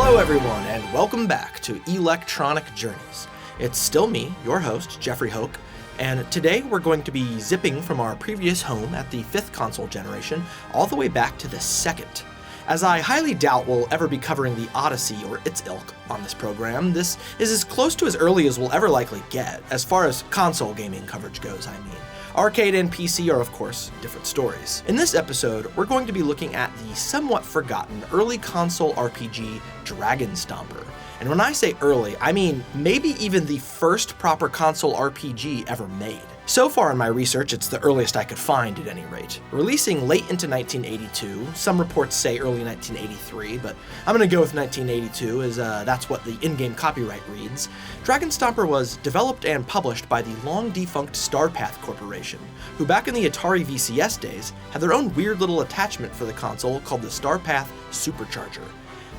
Hello everyone, and welcome back to Electronic Journeys. It's still me, your host, Jeffrey Hoke, and today we're going to be zipping from our previous home at the 5th console generation all the way back to the 2nd. As I highly doubt we'll ever be covering the Odyssey or its ilk on this program, this is as close to as early as we'll ever likely get, as far as console gaming coverage goes, I mean. Arcade and PC are, of course, different stories. In this episode, we're going to be looking at the somewhat forgotten early console RPG, Dragonstomper. And when I say early, I mean maybe even the first proper console RPG ever made. So far in my research, it's the earliest I could find at any rate. Releasing late into 1982, some reports say early 1983, but I'm gonna go with 1982 as that's what the in-game copyright reads. Dragonstomper was developed and published by the long-defunct Starpath Corporation, who back in the Atari VCS days had their own weird little attachment for the console called the Starpath Supercharger.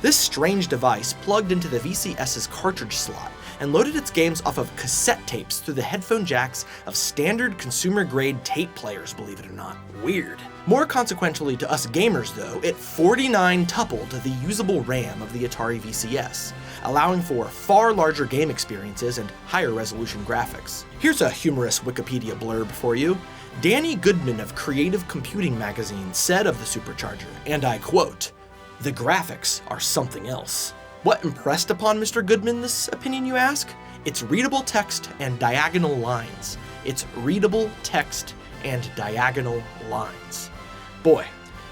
This strange device plugged into the VCS's cartridge slot and loaded its games off of cassette tapes through the headphone jacks of standard consumer-grade tape players, believe it or not. Weird. More consequentially to us gamers though, it 49-tupled the usable RAM of the Atari VCS, allowing for far larger game experiences and higher resolution graphics. Here's a humorous Wikipedia blurb for you. Danny Goodman of Creative Computing magazine said of the Supercharger, and I quote, "The graphics are something else." What impressed upon Mr. Goodman this opinion, you ask? It's readable text and diagonal lines. It's readable text and diagonal lines. Boy,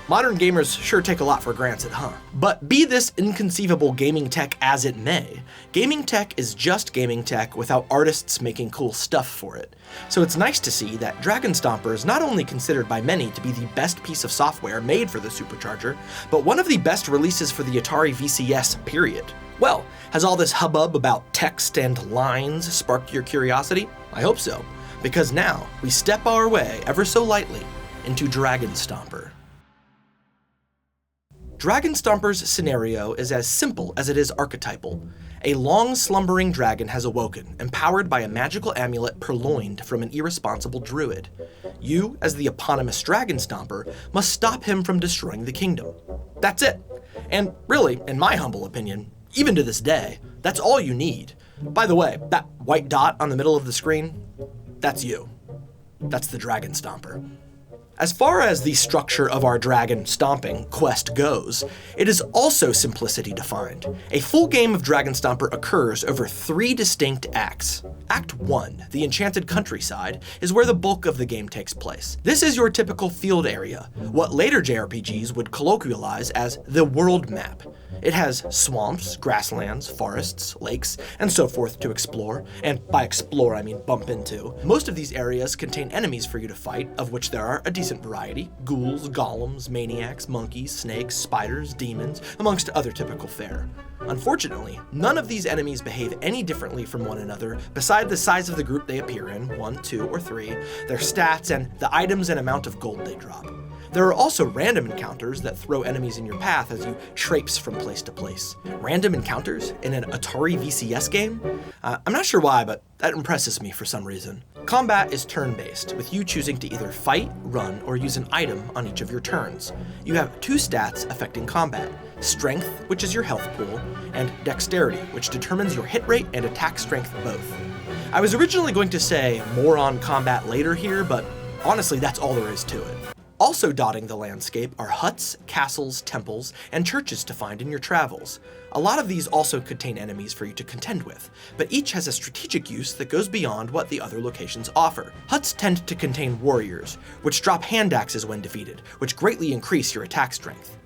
modern gamers sure take a lot for granted, huh? But be this inconceivable gaming tech as it may, gaming tech is just gaming tech without artists making cool stuff for it. So it's nice to see that Dragonstomper is not only considered by many to be the best piece of software made for the Supercharger, but one of the best releases for the Atari VCS, period. Well, has all this hubbub about text and lines sparked your curiosity? I hope so, because now we step our way ever so lightly into Dragonstomper. Dragonstomper's scenario is as simple as it is archetypal. A long slumbering dragon has awoken, empowered by a magical amulet purloined from an irresponsible druid. You, as the eponymous Dragonstomper, must stop him from destroying the kingdom. That's it. And really, in my humble opinion, even to this day, that's all you need. By the way, that white dot on the middle of the screen, that's you. That's the Dragonstomper. As far as the structure of our dragon stomping quest goes, it is also simplicity defined. A full game of Dragonstomper occurs over 3 distinct acts. Act 1, the Enchanted Countryside, is where the bulk of the game takes place. This is your typical field area, what later JRPGs would colloquialize as the world map. It has swamps, grasslands, forests, lakes, and so forth to explore, and by explore I mean bump into. Most of these areas contain enemies for you to fight, of which there are a decent variety: ghouls, golems, maniacs, monkeys, snakes, spiders, demons, amongst other typical fare. Unfortunately, none of these enemies behave any differently from one another beside the size of the group they appear in, 1, 2, or 3, their stats, and the items and amount of gold they drop. There are also random encounters that throw enemies in your path as you traipse from place to place. Random encounters in an Atari VCS game? I'm not sure why, but that impresses me for some reason. Combat is turn-based, with you choosing to either fight, run, or use an item on each of your turns. You have 2 stats affecting combat: strength, which is your health pool, and dexterity, which determines your hit rate and attack strength both. I was originally going to say more on combat later here, but honestly that's all there is to it. Also dotting the landscape are huts, castles, temples, and churches to find in your travels. A lot of these also contain enemies for you to contend with, but each has a strategic use that goes beyond what the other locations offer. Huts tend to contain warriors, which drop hand axes when defeated, which greatly increase your attack strength.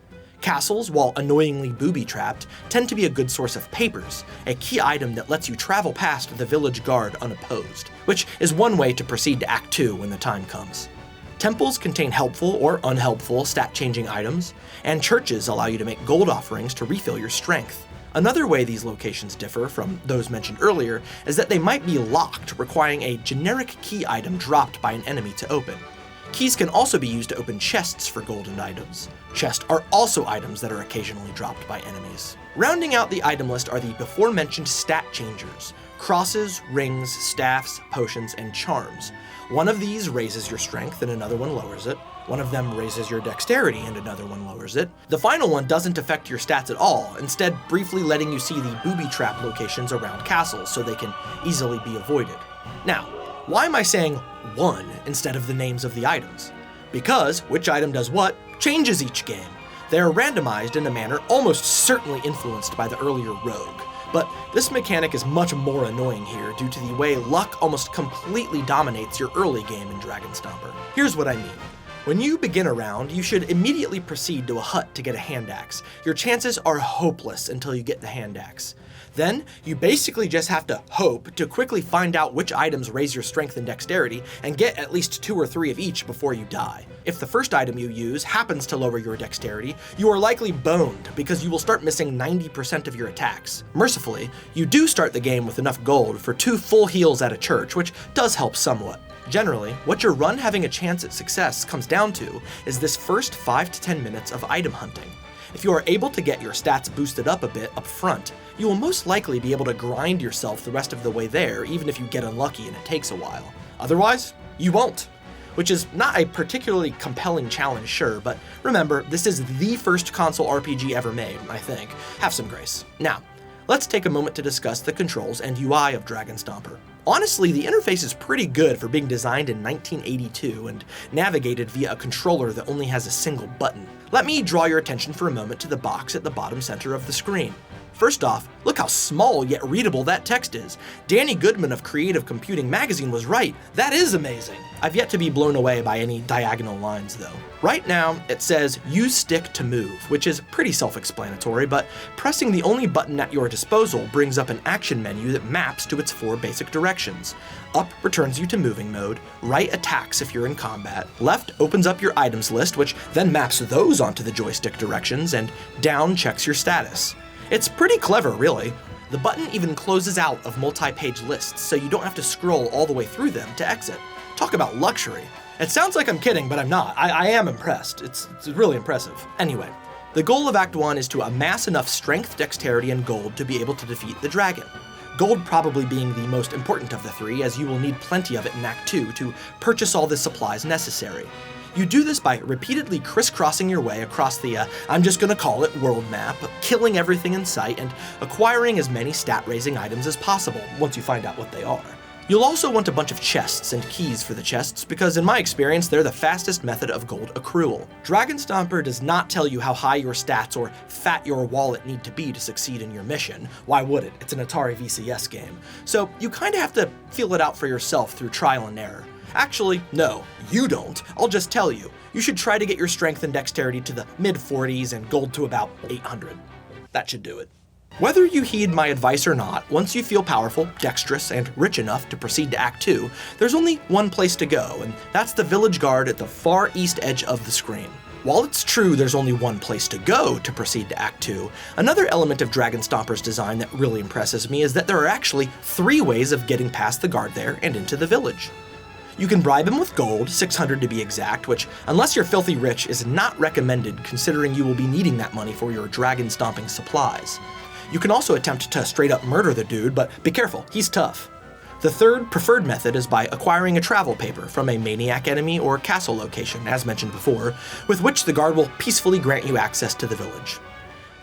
Castles, while annoyingly booby-trapped, tend to be a good source of papers, a key item that lets you travel past the village guard unopposed, which is one way to proceed to Act 2 when the time comes. Temples contain helpful or unhelpful stat-changing items, and churches allow you to make gold offerings to refill your strength. Another way these locations differ from those mentioned earlier is that they might be locked, requiring a generic key item dropped by an enemy to open. Keys can also be used to open chests for golden items. Chests are also items that are occasionally dropped by enemies. Rounding out the item list are the before-mentioned stat changers: crosses, rings, staffs, potions, and charms. One of these raises your strength and another one lowers it. One of them raises your dexterity and another one lowers it. The final one doesn't affect your stats at all, instead briefly letting you see the booby trap locations around castles so they can easily be avoided. Now, why am I saying one instead of the names of the items? Because which item does what changes each game. They are randomized in a manner almost certainly influenced by the earlier rogue. But this mechanic is much more annoying here due to the way luck almost completely dominates your early game in Dragonstomper. Here's what I mean. When you begin a round, you should immediately proceed to a hut to get a hand axe. Your chances are hopeless until you get the hand axe. Then, you basically just have to hope to quickly find out which items raise your strength and dexterity, and get at least 2 or 3 of each before you die. If the first item you use happens to lower your dexterity, you are likely boned because you will start missing 90% of your attacks. Mercifully, you do start the game with enough gold for 2 full heals at a church, which does help somewhat. Generally, what your run having a chance at success comes down to is this first 5 to 10 minutes of item hunting. If you are able to get your stats boosted up a bit up front, you will most likely be able to grind yourself the rest of the way there, even if you get unlucky and it takes a while. Otherwise, you won't. Which is not a particularly compelling challenge, sure, but remember, this is the first console RPG ever made, I think. Have some grace. Now, let's take a moment to discuss the controls and UI of Dragonstomper. Honestly, the interface is pretty good for being designed in 1982 and navigated via a controller that only has a single button. Let me draw your attention for a moment to the box at the bottom center of the screen. First off, look how small yet readable that text is. Danny Goodman of Creative Computing magazine was right. That is amazing. I've yet to be blown away by any diagonal lines though. Right now, it says use stick to move, which is pretty self-explanatory, but pressing the only button at your disposal brings up an action menu that maps to its 4 basic directions. Up returns you to moving mode, right attacks if you're in combat, left opens up your items list, which then maps those onto the joystick directions, and down checks your status. It's pretty clever, really. The button even closes out of multi-page lists, so you don't have to scroll all the way through them to exit. Talk about luxury. It sounds like I'm kidding, but I'm not. I am impressed. It's really impressive. Anyway, the goal of Act 1 is to amass enough strength, dexterity, and gold to be able to defeat the dragon. Gold probably being the most important of the 3, as you will need plenty of it in Act 2 to purchase all the supplies necessary. You do this by repeatedly crisscrossing your way across the, I'm just gonna call it world map, killing everything in sight, and acquiring as many stat-raising items as possible once you find out what they are. You'll also want a bunch of chests and keys for the chests, because in my experience, they're the fastest method of gold accrual. Dragonstomper does not tell you how high your stats or fat your wallet need to be to succeed in your mission. Why would it? It's an Atari VCS game. So you kinda have to feel it out for yourself through trial and error. Actually, no, you don't. I'll just tell you. You should try to get your strength and dexterity to the mid-40s and gold to about 800. That should do it. Whether you heed my advice or not, once you feel powerful, dexterous, and rich enough to proceed to Act 2, there's only one place to go, and that's the village guard at the far east edge of the screen. While it's true there's only one place to go to proceed to Act 2, another element of Dragonstomper's design that really impresses me is that there are actually 3 ways of getting past the guard there and into the village. You can bribe him with gold, 600 to be exact, which, unless you're filthy rich, is not recommended considering you will be needing that money for your dragon stomping supplies. You can also attempt to straight up murder the dude, but be careful, he's tough. The third preferred method is by acquiring a travel paper from a maniac enemy or castle location, as mentioned before, with which the guard will peacefully grant you access to the village.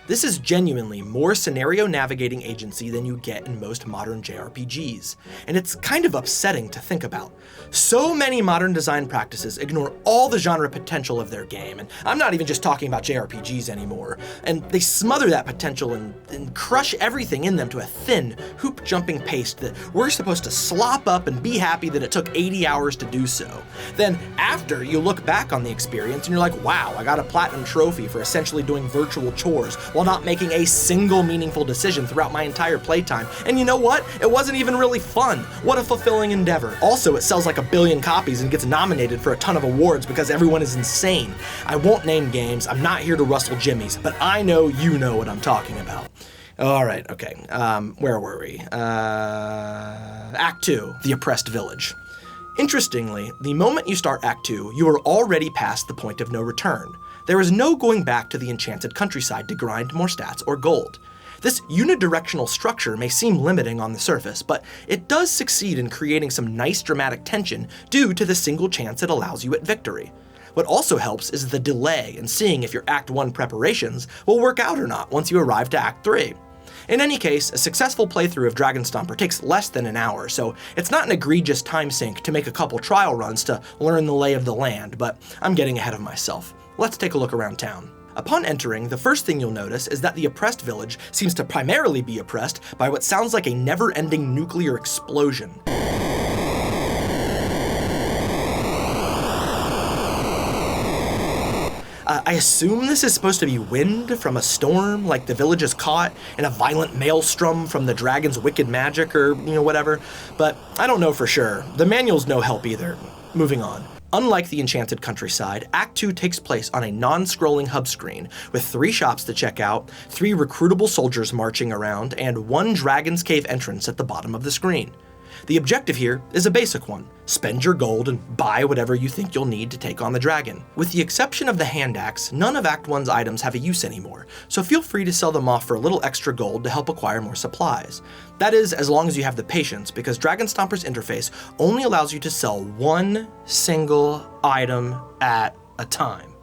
This is genuinely more scenario navigating agency than you get in most modern JRPGs, and it's kind of upsetting to think about. So many modern design practices ignore all the genre potential of their game, and I'm not even just talking about JRPGs anymore, and they smother that potential and crush everything in them to a thin, hoop-jumping paste that we're supposed to slop up and be happy that it took 80 hours to do so. Then after, you look back on the experience and you're like, wow, I got a platinum trophy for essentially doing virtual chores while not making a single meaningful decision throughout my entire playtime. And you know what? It wasn't even really fun. What a fulfilling endeavor. Also, it sells like 1 billion copies and gets nominated for a ton of awards because everyone is insane. I won't name games, I'm not here to rustle jimmies, but I know you know what I'm talking about. All right, okay, where were we? Act 2, The Oppressed Village. Interestingly, the moment you start Act 2, you are already past the point of no return. There is no going back to the Enchanted Countryside to grind more stats or gold. This unidirectional structure may seem limiting on the surface, but it does succeed in creating some nice dramatic tension due to the single chance it allows you at victory. What also helps is the delay in seeing if your Act 1 preparations will work out or not once you arrive to Act 3. In any case, a successful playthrough of Dragonstomper takes less than an hour, so it's not an egregious time sink to make a couple trial runs to learn the lay of the land, but I'm getting ahead of myself. Let's take a look around town. Upon entering, the first thing you'll notice is that the oppressed village seems to primarily be oppressed by what sounds like a never-ending nuclear explosion. I assume this is supposed to be wind from a storm, like the village is caught in a violent maelstrom from the dragon's wicked magic or, whatever, but I don't know for sure. The manual's no help either. Moving on. Unlike the Enchanted Countryside, Act 2 takes place on a non-scrolling hub screen, with 3 shops to check out, 3 recruitable soldiers marching around, and 1 Dragon's Cave entrance at the bottom of the screen. The objective here is a basic one. Spend your gold and buy whatever you think you'll need to take on the dragon. With the exception of the hand axe, none of Act 1's items have a use anymore, so feel free to sell them off for a little extra gold to help acquire more supplies. That is, as long as you have the patience, because Dragonstomper's interface only allows you to sell 1 single item at a time.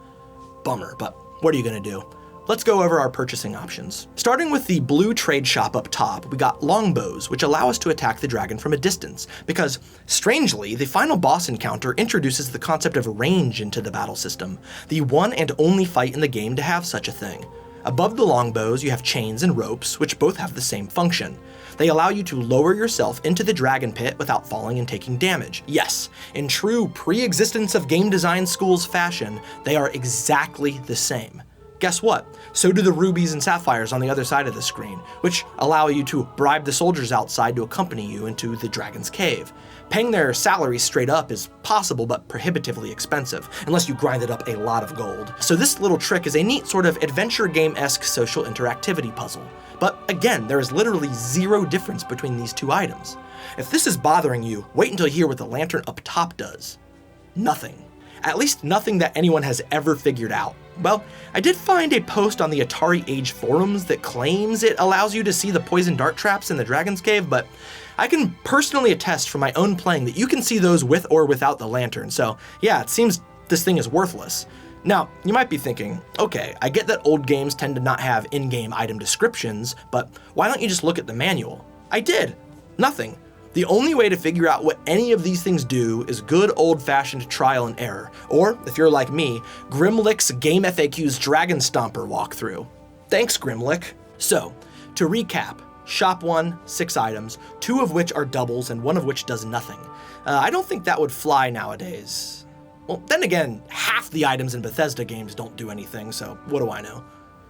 Bummer, but what are you gonna do? Let's go over our purchasing options. Starting with the blue trade shop up top, we got longbows, which allow us to attack the dragon from a distance, because, strangely, the final boss encounter introduces the concept of range into the battle system, the one and only fight in the game to have such a thing. Above the longbows, you have chains and ropes, which both have the same function. They allow you to lower yourself into the dragon pit without falling and taking damage. Yes, in true pre-existence of game design schools fashion, they are exactly the same. Guess what? So do the rubies and sapphires on the other side of the screen, which allow you to bribe the soldiers outside to accompany you into the dragon's cave. Paying their salaries straight up is possible but prohibitively expensive, unless you grinded up a lot of gold. So this little trick is a neat sort of adventure game-esque social interactivity puzzle. But again, there is literally zero difference between these 2 items. If this is bothering you, wait until you hear what the lantern up top does. Nothing. At least nothing that anyone has ever figured out. Well, I did find a post on the Atari Age forums that claims it allows you to see the poison dart traps in the Dragon's Cave, but I can personally attest from my own playing that you can see those with or without the lantern, so yeah, it seems this thing is worthless. Now, you might be thinking, okay, I get that old games tend to not have in-game item descriptions, but why don't you just look at the manual? I did. Nothing. The only way to figure out what any of these things do is good old-fashioned trial and error, or, if you're like me, Grimlick's Game FAQ's Dragonstomper walkthrough. Thanks, Grimlick. So, to recap, Shop 1, 6 items, 2 of which are doubles and 1 of which does nothing. I don't think that would fly nowadays. Well, then again, half the items in Bethesda games don't do anything, so what do I know?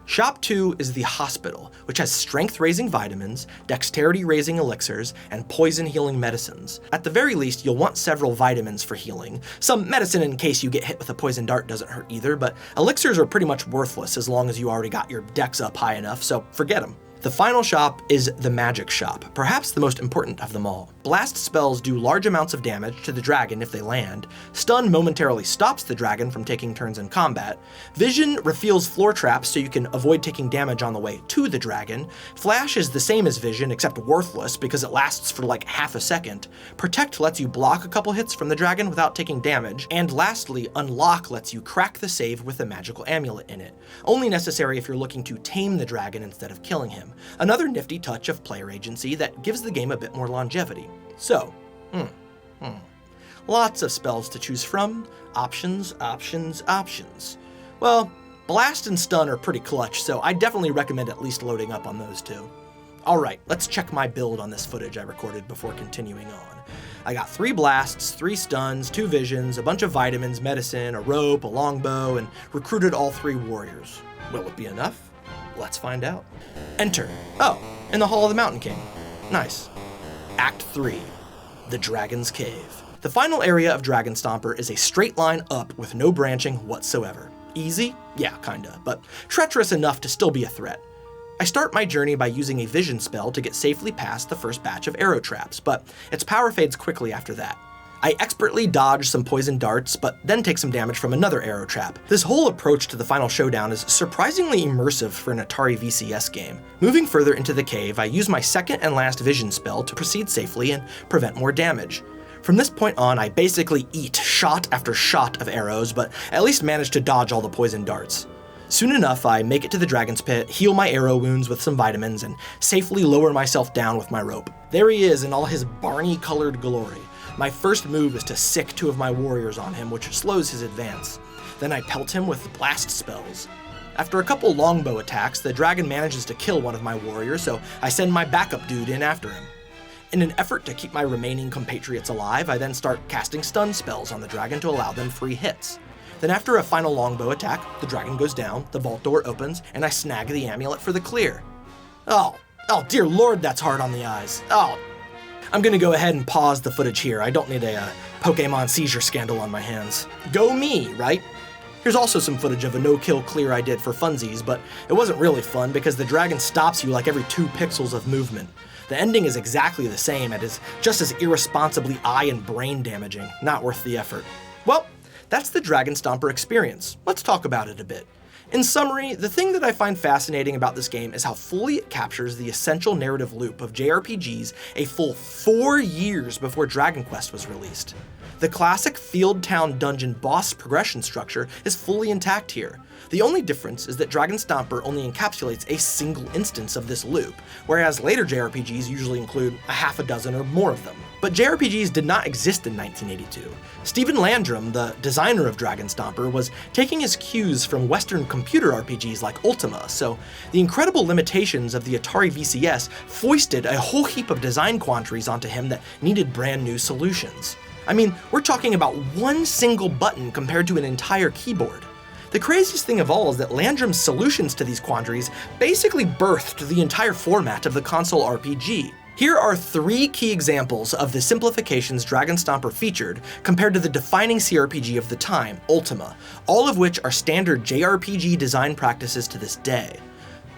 Shop 2 is the hospital, which has strength-raising vitamins, dexterity-raising elixirs, and poison-healing medicines. At the very least, you'll want several vitamins for healing. Some medicine in case you get hit with a poison dart doesn't hurt either, but elixirs are pretty much worthless as long as you already got your dex up high enough, so forget them. The final shop is the magic shop, perhaps the most important of them all. Blast spells do large amounts of damage to the dragon if they land, stun momentarily stops the dragon from taking turns in combat, vision reveals floor traps so you can avoid taking damage on the way to the dragon, flash is the same as vision except worthless because it lasts for like half a second, protect lets you block a couple hits from the dragon without taking damage, and lastly, unlock lets you crack the save with a magical amulet in it, only necessary if you're looking to tame the dragon instead of killing him. Another nifty touch of player agency that gives the game a bit more longevity. So, lots of spells to choose from. Options, options, options. Well, blast and stun are pretty clutch, so I definitely recommend at least loading up on those 2. Alright, let's check my build on this footage I recorded before continuing on. I got 3 blasts, 3 stuns, 2 visions, a bunch of vitamins, medicine, a rope, a longbow, and recruited all 3 warriors. Will it be enough? Let's find out. Enter. Oh, in the Hall of the Mountain King. Nice. Act 3, the Dragon's Cave. The final area of Dragonstomper is a straight line up with no branching whatsoever. Easy? Yeah, kinda, but treacherous enough to still be a threat. I start my journey by using a vision spell to get safely past the first batch of arrow traps, but its power fades quickly after that. I expertly dodge some poison darts, but then take some damage from another arrow trap. This whole approach to the final showdown is surprisingly immersive for an Atari VCS game. Moving further into the cave, I use my second and last vision spell to proceed safely and prevent more damage. From this point on, I basically eat shot after shot of arrows, but at least manage to dodge all the poison darts. Soon enough, I make it to the dragon's pit, heal my arrow wounds with some vitamins, and safely lower myself down with my rope. There he is in all his Barney-colored glory. My first move is to sick 2 of my warriors on him, which slows his advance. Then I pelt him with blast spells. After a couple longbow attacks, the dragon manages to kill one of my warriors, so I send my backup dude in after him. In an effort to keep my remaining compatriots alive, I then start casting stun spells on the dragon to allow them free hits. Then after a final longbow attack, the dragon goes down, the vault door opens, and I snag the amulet for the clear. Oh dear lord, that's hard on the eyes. I'm gonna go ahead and pause the footage here. I don't need a Pokemon seizure scandal on my hands. Go me, right? Here's also some footage of a no-kill clear I did for funsies, but it wasn't really fun because the dragon stops you like every 2 pixels of movement. The ending is exactly the same and is just as irresponsibly eye and brain damaging. Not worth the effort. Well, that's the Dragonstomper experience. Let's talk about it a bit. In summary, the thing that I find fascinating about this game is how fully it captures the essential narrative loop of JRPGs a full 4 years before Dragon Quest was released. The classic field town dungeon boss progression structure is fully intact here. The only difference is that Dragonstomper only encapsulates a single instance of this loop, whereas later JRPGs usually include a half a dozen or more of them. But JRPGs did not exist in 1982. Stephen Landrum, the designer of Dragonstomper, was taking his cues from Western computer RPGs like Ultima, so the incredible limitations of the Atari VCS foisted a whole heap of design quandaries onto him that needed brand new solutions. I mean, we're talking about one single button compared to an entire keyboard. The craziest thing of all is that Landrum's solutions to these quandaries basically birthed the entire format of the console RPG. Here are 3 key examples of the simplifications Dragonstomper featured compared to the defining CRPG of the time, Ultima, all of which are standard JRPG design practices to this day.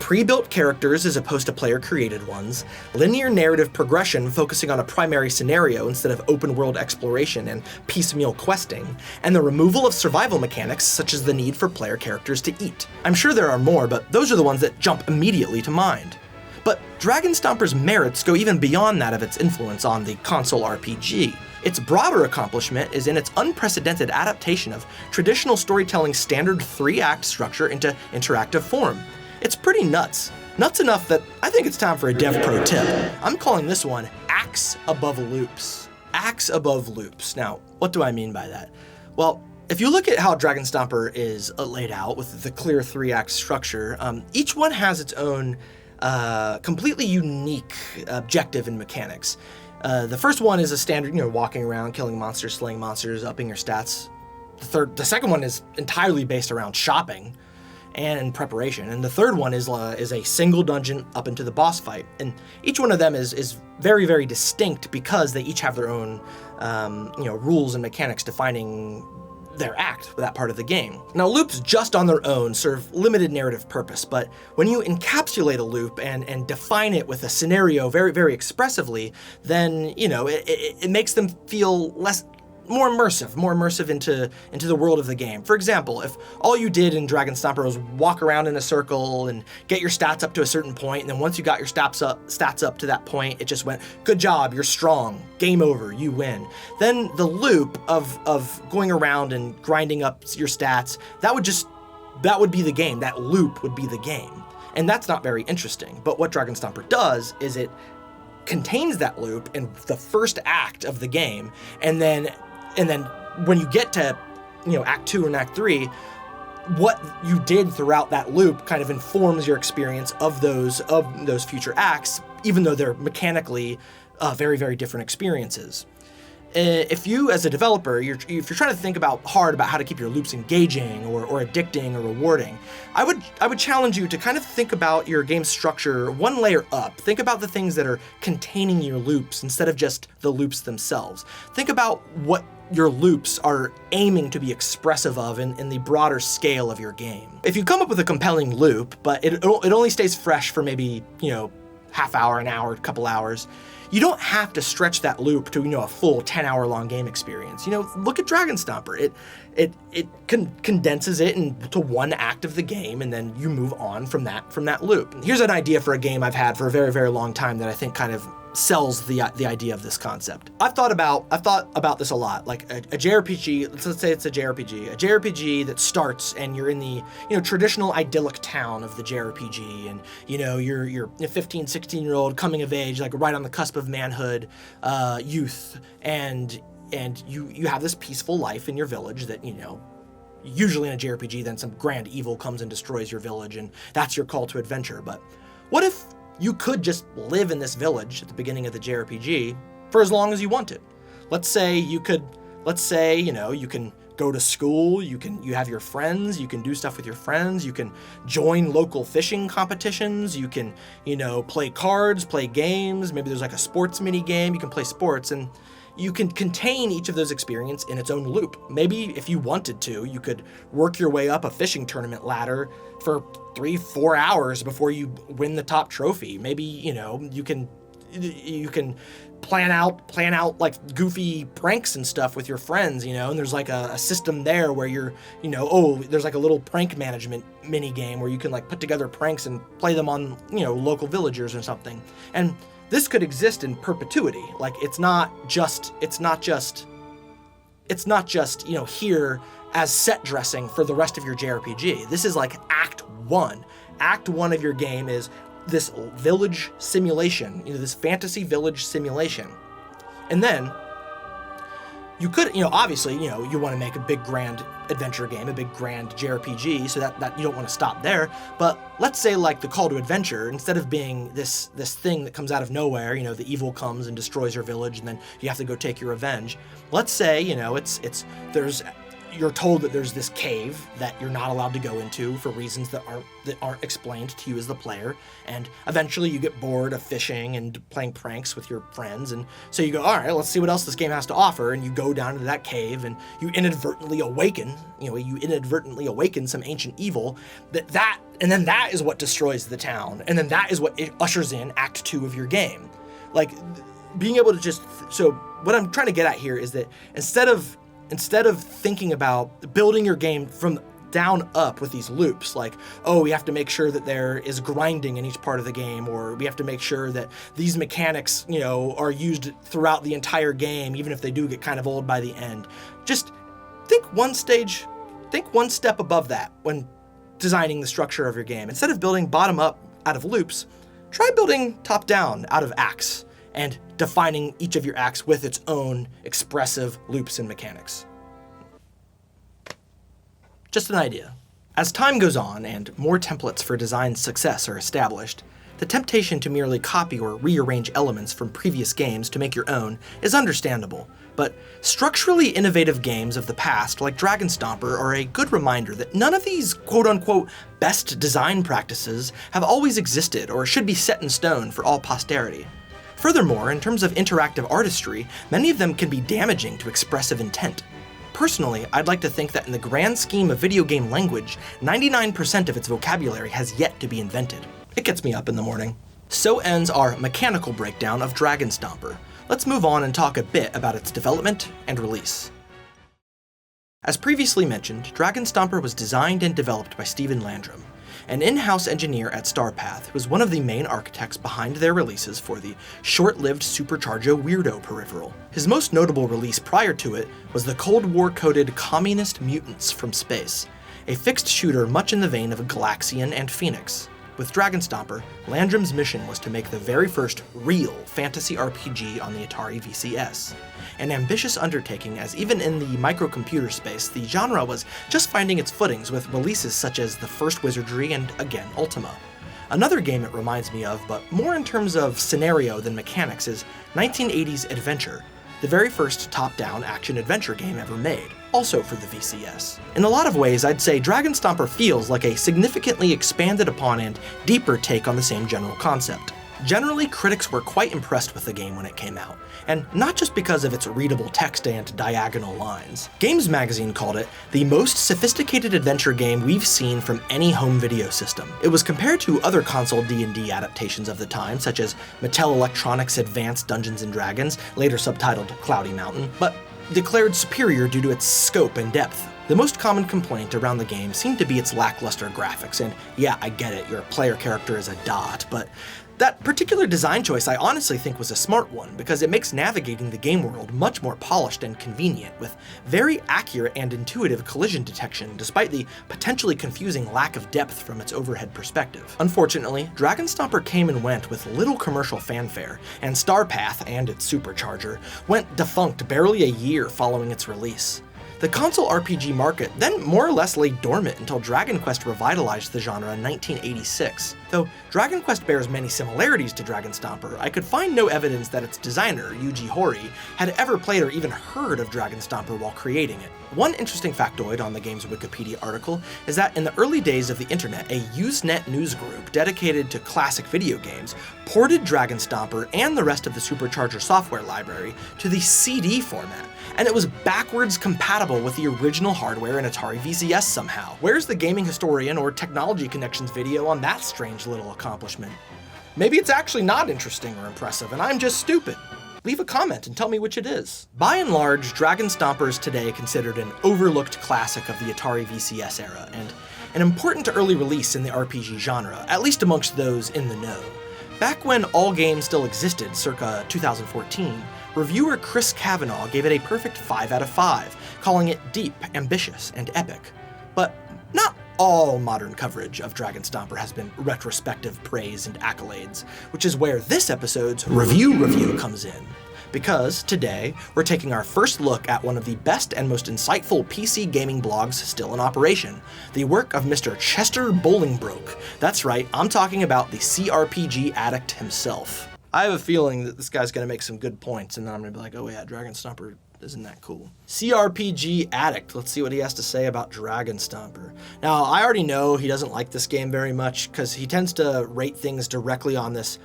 Pre-built characters as opposed to player-created ones, linear narrative progression focusing on a primary scenario instead of open-world exploration and piecemeal questing, and the removal of survival mechanics such as the need for player characters to eat. I'm sure there are more, but those are the ones that jump immediately to mind. But Dragonstomper's merits go even beyond that of its influence on the console RPG. Its broader accomplishment is in its unprecedented adaptation of traditional storytelling's standard 3-act structure into interactive form. It's pretty nuts. Nuts enough that I think it's time for a dev pro tip. I'm calling this one acts above loops. Acts above loops. Now, what do I mean by that? Well, if you look at how Dragonstomper is laid out with the clear 3-act structure, each one has its own completely unique objective and mechanics. The first one is a standard, walking around, killing monsters, slaying monsters, upping your stats. The second one is entirely based around shopping and preparation, and the third one is a single dungeon up into the boss fight. And each one of them is very, very distinct because they each have their own rules and mechanics defining their act for that part of the game. Now, loops just on their own serve limited narrative purpose, but when you encapsulate a loop and define it with a scenario very, very expressively, then, it makes them feel more immersive into the world of the game. For example, if all you did in Dragonstomper was walk around in a circle and get your stats up to a certain point, and then once you got your stats up to that point, it just went, good job, you're strong, game over, you win. Then the loop of going around and grinding up your stats, that would be the game. That loop would be the game. And that's not very interesting. But what Dragonstomper does is it contains that loop in the first act of the game, and then when you get to, Act 2 and Act 3, what you did throughout that loop kind of informs your experience of those future acts, even though they're mechanically very, very different experiences. If you, as a developer, if you're trying to think hard about how to keep your loops engaging or addicting or rewarding, I would challenge you to kind of think about your game structure one layer up. Think about the things that are containing your loops instead of just the loops themselves. Think about what your loops are aiming to be expressive of in the broader scale of your game. If you come up with a compelling loop, but it only stays fresh for maybe, half hour, an hour, a couple hours, you don't have to stretch that loop to, a full 10-hour-long game experience. Look at Dragonstomper. It condenses it into one act of the game, and then you move on from that loop. Here's an idea for a game I've had for a very, very long time that I think kind of sells the idea of this concept. I've thought about this a lot. Like a JRPG, let's say it's a JRPG that starts and you're in the, traditional idyllic town of the JRPG, and, you're a 15, 16-year-old coming of age, like right on the cusp of manhood, youth, and you have this peaceful life in your village that, usually in a JRPG, then some grand evil comes and destroys your village, and that's your call to adventure. But what if you could just live in this village at the beginning of the JRPG for as long as you wanted? Let's say you can go to school, you have your friends, you can do stuff with your friends, you can join local fishing competitions, you can, play cards, play games, maybe there's like a sports mini game, you can play sports, and you can contain each of those experiences in its own loop. Maybe if you wanted to, you could work your way up a fishing tournament ladder for 3-4 hours before you win the top trophy. Maybe, you can plan out like goofy pranks and stuff with your friends, and there's like a system there where you're, there's like a little prank management mini game where you can like put together pranks and play them on, local villagers or something. And this could exist in perpetuity. Like it's not just, here as set dressing for the rest of your JRPG. This is like Act 1. Act 1 of your game is this village simulation, this fantasy village simulation. And then you could, obviously, you want to make a big grand adventure game, a big grand JRPG, so that you don't want to stop there. But let's say like the call to adventure, instead of being this thing that comes out of nowhere, the evil comes and destroys your village and then you have to go take your revenge. Let's say, you're told that there's this cave that you're not allowed to go into for reasons that aren't explained to you as the player, and eventually you get bored of fishing and playing pranks with your friends, and so you go, all right, let's see what else this game has to offer, and you go down into that cave and you inadvertently awaken some ancient evil, and then that is what destroys the town, and then that is what ushers in Act 2 of your game. Like being able to so what I'm trying to get at here is that instead of thinking about building your game from down up with these loops, like, we have to make sure that there is grinding in each part of the game, or we have to make sure that these mechanics, are used throughout the entire game, even if they do get kind of old by the end. Just think one step above that when designing the structure of your game. Instead of building bottom up out of loops, try building top down out of acts, and defining each of your acts with its own expressive loops and mechanics. Just an idea. As time goes on and more templates for design success are established, the temptation to merely copy or rearrange elements from previous games to make your own is understandable, but structurally innovative games of the past, like Dragonstomper, are a good reminder that none of these quote-unquote best design practices have always existed or should be set in stone for all posterity. Furthermore, in terms of interactive artistry, many of them can be damaging to expressive intent. Personally, I'd like to think that in the grand scheme of video game language, 99% of its vocabulary has yet to be invented. It gets me up in the morning. So ends our mechanical breakdown of Dragonstomper. Let's move on and talk a bit about its development and release. As previously mentioned, Dragonstomper was designed and developed by Stephen Landrum, an in-house engineer at Starpath who was one of the main architects behind their releases for the short-lived Supercharger Weirdo peripheral. His most notable release prior to it was the Cold War-coded Communist Mutants from Space, a fixed shooter much in the vein of Galaxian and Phoenix. With Dragonstomper, Landrum's mission was to make the very first real fantasy RPG on the Atari VCS. An ambitious undertaking, as even in the microcomputer space, the genre was just finding its footings with releases such as The First Wizardry and, again, Ultima. Another game it reminds me of, but more in terms of scenario than mechanics, is 1980's Adventure, the very first top-down action-adventure game ever made, also for the VCS. In a lot of ways, I'd say Dragonstomper feels like a significantly expanded upon and deeper take on the same general concept. Generally, critics were quite impressed with the game when it came out, and not just because of its readable text and diagonal lines. Games Magazine called it the most sophisticated adventure game we've seen from any home video system. It was compared to other console D&D adaptations of the time, such as Mattel Electronics' Advanced Dungeons & Dragons, later subtitled Cloudy Mountain, but declared superior due to its scope and depth. The most common complaint around the game seemed to be its lackluster graphics, and yeah, I get it, your player character is a dot, but that particular design choice I honestly think was a smart one, because it makes navigating the game world much more polished and convenient, with very accurate and intuitive collision detection despite the potentially confusing lack of depth from its overhead perspective. Unfortunately, Dragonstomper came and went with little commercial fanfare, and Starpath and its supercharger went defunct barely a year following its release. The console RPG market then more or less lay dormant until Dragon Quest revitalized the genre in 1986. Though Dragon Quest bears many similarities to Dragonstomper, I could find no evidence that its designer, Yuji Horii, had ever played or even heard of Dragonstomper while creating it. One interesting factoid on the game's Wikipedia article is that in the early days of the internet, a Usenet news group dedicated to classic video games ported Dragonstomper and the rest of the Supercharger software library to the CD format, and it was backwards compatible with the original hardware in Atari VCS somehow. Where's the gaming historian or technology connections video on that strange little accomplishment? Maybe it's actually not interesting or impressive, and I'm just stupid. Leave a comment and tell me which it is. By and large, Dragonstomper is today considered an overlooked classic of the Atari VCS era, and an important early release in the RPG genre, at least amongst those in the know. Back when all games still existed, circa 2014, reviewer Chris Cavanaugh gave it a perfect 5 out of 5, calling it deep, ambitious, and epic. But not all modern coverage of Dragonstomper has been retrospective praise and accolades, which is where this episode's review comes in. Because today, we're taking our first look at one of the best and most insightful PC gaming blogs still in operation, the work of Mr. Chester Bolingbroke. That's right, I'm talking about the CRPG Addict himself. I have a feeling that this guy's gonna make some good points, and then I'm gonna be like, oh yeah, Dragonstomper isn't that cool. CRPG Addict, let's see what he has to say about Dragonstomper. Now, I already know he doesn't like this game very much, because he tends to rate things directly on this,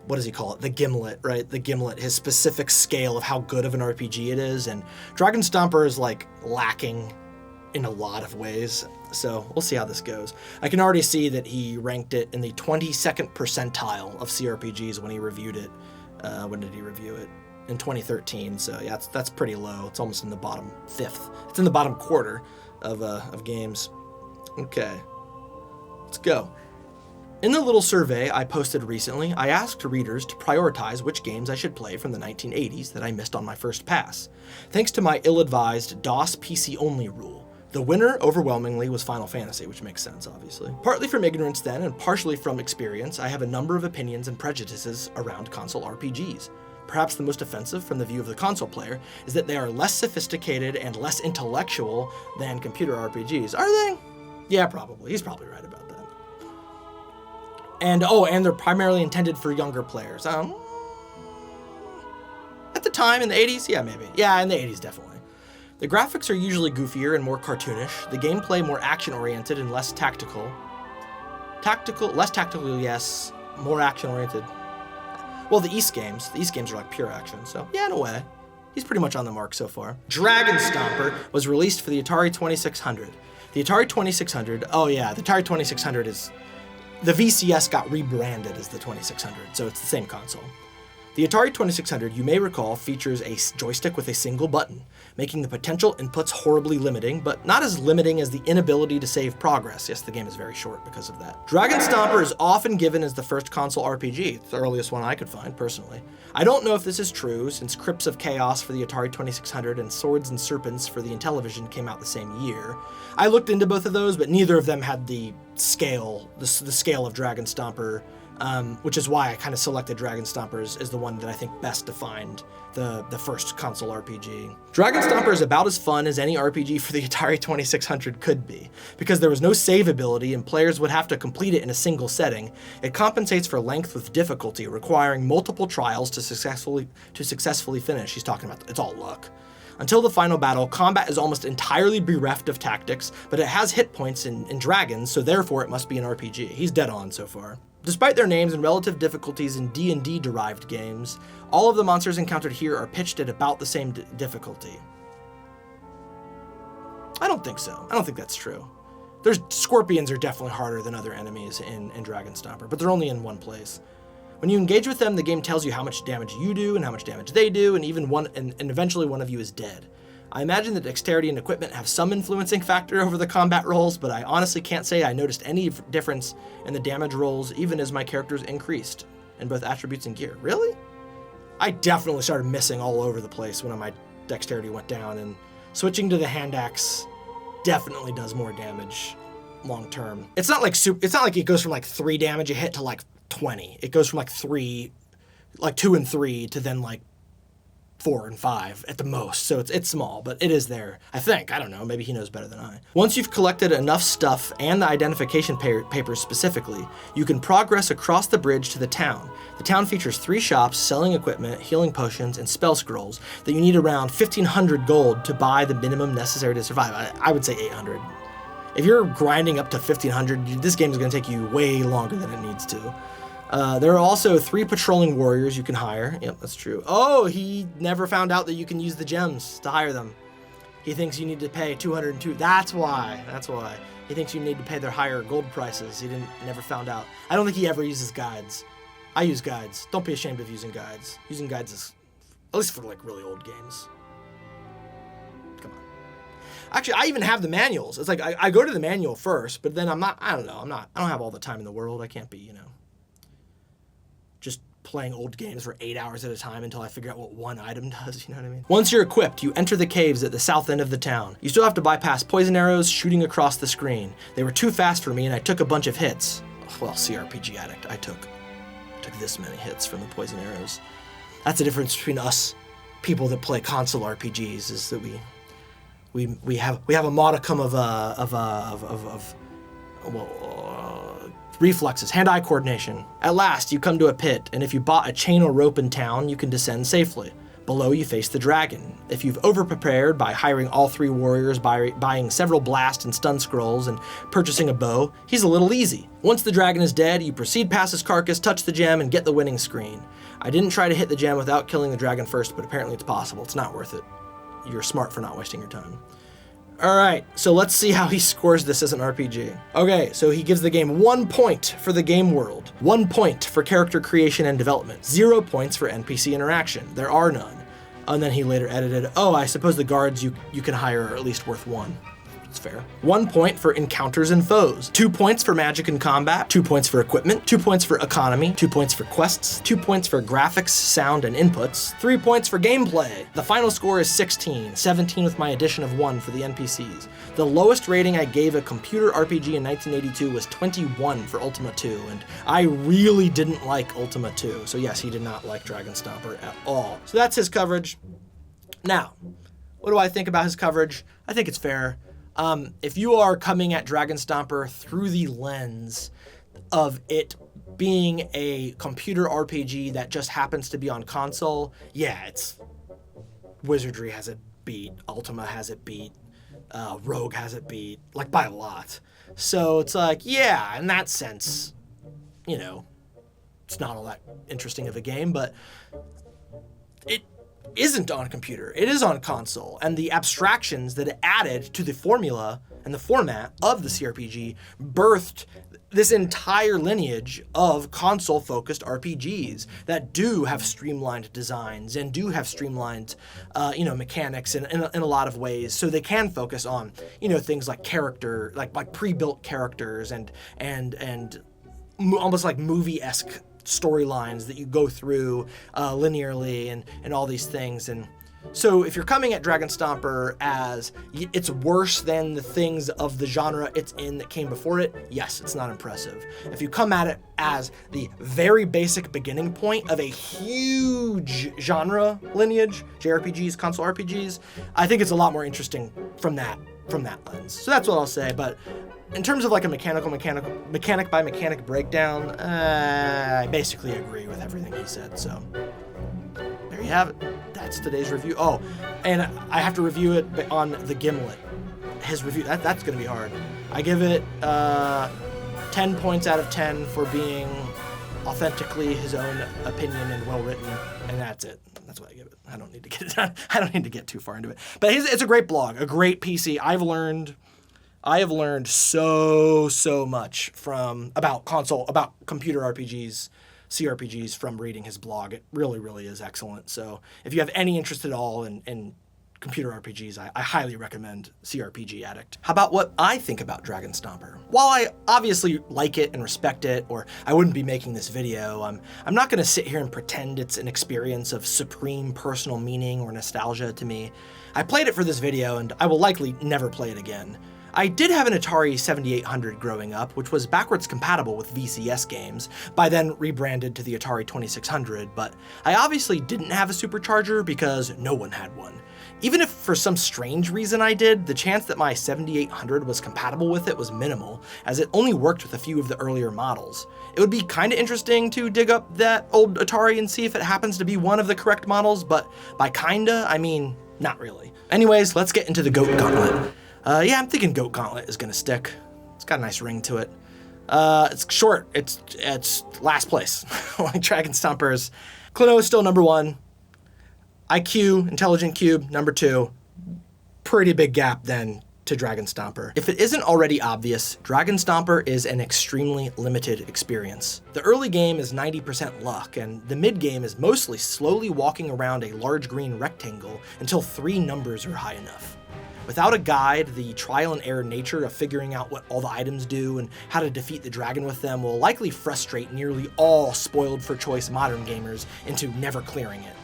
what does he call it? The gimlet, right? The gimlet, his specific scale of how good of an RPG it is, and Dragonstomper is like lacking in a lot of ways, so we'll see how this goes. I can already see that he ranked it in the 22nd percentile of CRPGs when he reviewed it. When did he review it? In 2013, so yeah, that's pretty low. It's almost in the bottom fifth. It's in the bottom quarter of games. Okay, let's go. In the little survey I posted recently, I asked readers to prioritize which games I should play from the 1980s that I missed on my first pass. Thanks to my ill-advised DOS PC-only rule, the winner overwhelmingly was Final Fantasy, which makes sense, obviously. Partly from ignorance then, and partially from experience, I have a number of opinions and prejudices around console RPGs. Perhaps the most offensive from the view of the console player is that they are less sophisticated and less intellectual than computer RPGs. Are they? Yeah, probably. He's probably right about that. And they're primarily intended for younger players. At the time, in the 80s, yeah, maybe. Yeah, in the 80s, definitely. The graphics are usually goofier and more cartoonish, the gameplay more action-oriented and less tactical. Less tactical, yes, more action-oriented. Well, the East games are like pure action, so yeah, in a way. He's pretty much on the mark so far. Dragonstomper was released for the Atari 2600. The Atari 2600, the Atari 2600 is... The VCS got rebranded as the 2600, so it's the same console. The Atari 2600, you may recall, features a joystick with a single button, making the potential inputs horribly limiting, but not as limiting as the inability to save progress. Yes, the game is very short because of that. Dragonstomper is often given as the first console RPG, it's the earliest one I could find, personally. I don't know if this is true, since Crypts of Chaos for the Atari 2600 and Swords and Serpents for the Intellivision came out the same year. I looked into both of those, but neither of them had the scale, the scale of Dragonstomper, which is why I kind of selected Dragonstomper as the one that I think best defined the first console RPG. Dragonstomper is about as fun as any RPG for the Atari 2600 could be. Because there was no save ability and players would have to complete it in a single setting, it compensates for length with difficulty, requiring multiple trials to successfully finish. He's talking about, it's all luck. Until the final battle, combat is almost entirely bereft of tactics, but it has hit points in dragons, so therefore it must be an RPG. He's dead on so far. Despite their names and relative difficulties in D&D derived games, all of the monsters encountered here are pitched at about the same difficulty. I don't think so. I don't think that's true. Scorpions are definitely harder than other enemies in Dragonstomper, but they're only in one place. When you engage with them, the game tells you how much damage you do and how much damage they do, and eventually one of you is dead. I imagine that dexterity and equipment have some influencing factor over the combat rolls, but I honestly can't say I noticed any difference in the damage rolls even as my characters increased in both attributes and gear. Really? I definitely started missing all over the place when my dexterity went down, and switching to the hand axe definitely does more damage long term. It's not like it goes from like 3 damage a hit to like 20. It goes from like 2 and 3 to then like 4 and 5 at the most. So it's small, but it is there. I think. I don't know. Maybe he knows better than I. Once you've collected enough stuff and the identification papers specifically, you can progress across the bridge to the town. The town features 3 shops selling equipment, healing potions, and spell scrolls that you need around 1,500 gold to buy the minimum necessary to survive. I would say 800. If you're grinding up to 1,500, this game is going to take you way longer than it needs to. There are also 3 patrolling warriors you can hire. Yep, that's true. Oh, he never found out that you can use the gems to hire them. He thinks you need to pay 202. That's why. He thinks you need to pay their higher gold prices. He never found out. I don't think he ever uses guides. I use guides. Don't be ashamed of using guides. Using guides is, at least for like really old games. Come on. Actually, I even have the manuals. It's like I go to the manual first, but then I don't have all the time in the world. I can't be, just playing old games for 8 hours at a time until I figure out what one item does, you know what I mean? Once you're equipped, you enter the caves at the south end of the town. You still have to bypass poison arrows shooting across the screen. They were too fast for me and I took a bunch of hits. Well, CRPG Addict, I took this many hits from the poison arrows. That's the difference between us people that play console RPGs, is that we have a modicum of reflexes, hand-eye coordination. At last, you come to a pit, and if you bought a chain or rope in town, you can descend safely. Below, you face the dragon. If you've overprepared by hiring all 3 warriors, buying several blast and stun scrolls, and purchasing a bow, he's a little easy. Once the dragon is dead, you proceed past his carcass, touch the gem, and get the winning screen. I didn't try to hit the gem without killing the dragon first, but apparently it's possible. It's not worth it. You're smart for not wasting your time. Alright, so let's see how he scores this as an RPG. Okay, so he gives the game 1 point for the game world, 1 point for character creation and development, 0 points for NPC interaction. There are none. And then he later edited, oh, I suppose the guards you can hire are at least worth 1. It's fair. 1 point for encounters and foes, 2 points for magic and combat, 2 points for equipment, 2 points for economy, 2 points for quests, 2 points for graphics, sound, and inputs, 3 points for gameplay. The final score is 16, 17 with my addition of 1 for the NPCs. The lowest rating I gave a computer RPG in 1982 was 21 for Ultima 2, and I really didn't like Ultima 2, so yes, he did not like Dragonstomper at all. So that's his coverage. Now, what do I think about his coverage? I think it's fair. If you are coming at Dragonstomper through the lens of it being a computer RPG that just happens to be on console, yeah, it's Wizardry has it beat, Ultima has it beat, Rogue has it beat, like by a lot. So it's like, yeah, in that sense, it's not all that interesting of a game, but it isn't on a computer. It is on console, and the abstractions that it added to the formula and the format of the CRPG birthed this entire lineage of console-focused RPGs that do have streamlined designs and do have streamlined, mechanics in a lot of ways, so they can focus on, things like character, like pre-built characters and almost like movie-esque storylines that you go through linearly and all these things. And so if you're coming at Dragonstomper as it's worse than the things of the genre it's in that came before it, yes, it's not impressive. If you come at it as the very basic beginning point of a huge genre lineage, JRPGs, console RPGs, I think it's a lot more interesting from that lens. So that's what I'll say. But in terms of like a mechanic by mechanic breakdown, I basically agree with everything he said. So there you have it. That's today's review. Oh, and I have to review it on the Gimlet. His review, that's going to be hard. I give it 10 10 points out of 10 for being authentically his own opinion and well written, and that's it. That's what I give it. I don't need to get too far into it. But it's a great blog, a great PC. I have learned so much about computer RPGs, CRPGs from reading his blog. It really is excellent. So if you have any interest at all in computer RPGs, I highly recommend CRPG Addict. How about what I think about Dragonstomper? While I obviously like it and respect it, or I wouldn't be making this video, I'm not gonna sit here and pretend it's an experience of supreme personal meaning or nostalgia to me. I played it for this video and I will likely never play it again. I did have an Atari 7800 growing up, which was backwards compatible with VCS games, by then rebranded to the Atari 2600, but I obviously didn't have a supercharger because no one had one. Even if for some strange reason I did, the chance that my 7800 was compatible with it was minimal, as it only worked with a few of the earlier models. It would be kinda interesting to dig up that old Atari and see if it happens to be one of the correct models, but by kinda, I mean, not really. Anyways, let's get into the GOAT Gauntlet. Yeah, I'm thinking GOAT Gauntlet is gonna stick. It's got a nice ring to it. It's short, it's last place. Like Dragonstomper's. Clino is still number 1. IQ, Intelligent Cube, number 2. Pretty big gap then to Dragonstomper. If it isn't already obvious, Dragonstomper is an extremely limited experience. The early game is 90% luck, and the mid game is mostly slowly walking around a large green rectangle until 3 numbers are high enough. Without a guide, the trial and error nature of figuring out what all the items do and how to defeat the dragon with them will likely frustrate nearly all spoiled for choice modern gamers into never clearing it.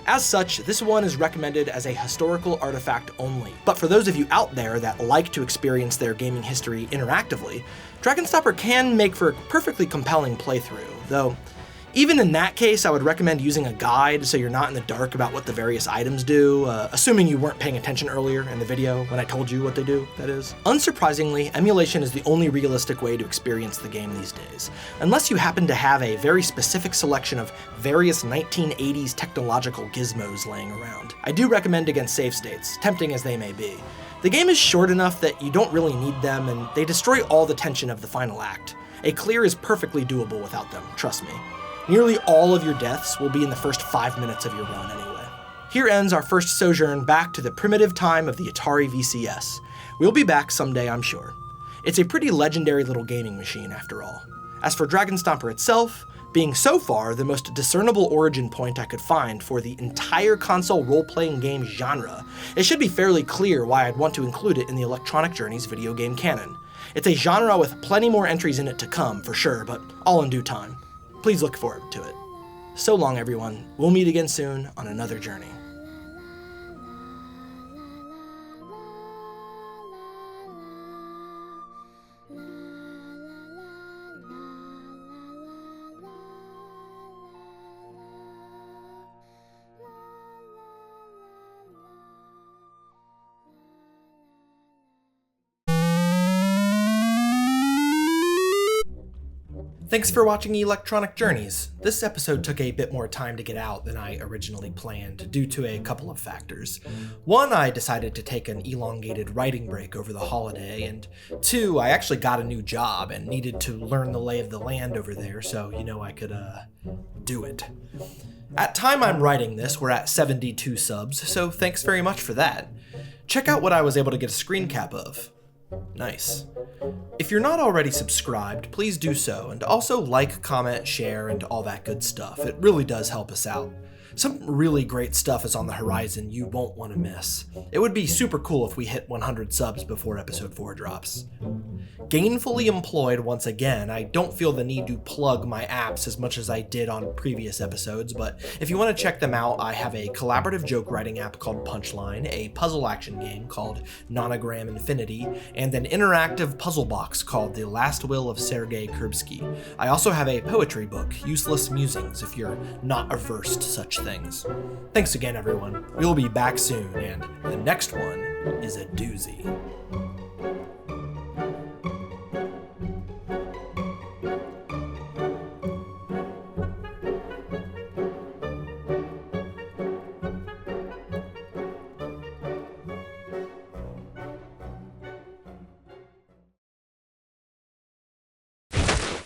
As such, this one is recommended as a historical artifact only. But for those of you out there that like to experience their gaming history interactively, Dragonstomper can make for a perfectly compelling playthrough, though even in that case, I would recommend using a guide so you're not in the dark about what the various items do, assuming you weren't paying attention earlier in the video when I told you what they do, that is. Unsurprisingly, emulation is the only realistic way to experience the game these days, unless you happen to have a very specific selection of various 1980s technological gizmos laying around. I do recommend against save states, tempting as they may be. The game is short enough that you don't really need them, and they destroy all the tension of the final act. A clear is perfectly doable without them, trust me. Nearly all of your deaths will be in the first 5 minutes of your run anyway. Here ends our first sojourn back to the primitive time of the Atari VCS. We'll be back someday, I'm sure. It's a pretty legendary little gaming machine after all. As for Dragonstomper itself, being so far the most discernible origin point I could find for the entire console role-playing game genre, it should be fairly clear why I'd want to include it in the Electronic Journeys video game canon. It's a genre with plenty more entries in it to come, for sure, but all in due time. Please look forward to it. So long, everyone. We'll meet again soon on another journey. Thanks for watching Electronic Journeys. This episode took a bit more time to get out than I originally planned, due to a couple of factors. One, I decided to take an elongated writing break over the holiday, and 2, I actually got a new job and needed to learn the lay of the land over there so, I could, do it. At time I'm writing this, we're at 72 subs, so thanks very much for that. Check out what I was able to get a screen cap of. Nice. If you're not already subscribed, please do so, and also like, comment, share, and all that good stuff. It really does help us out. Some really great stuff is on the horizon you won't want to miss. It would be super cool if we hit 100 subs before episode 4 drops. Gainfully employed once again, I don't feel the need to plug my apps as much as I did on previous episodes, but if you want to check them out, I have a collaborative joke writing app called Punchline, a puzzle action game called Nonogram Infinity, and an interactive puzzle box called The Last Will of Sergei Kurbsky. I also have a poetry book, Useless Musings, if you're not averse to such things. Thanks again, everyone. We'll be back soon, and the next one is a doozy.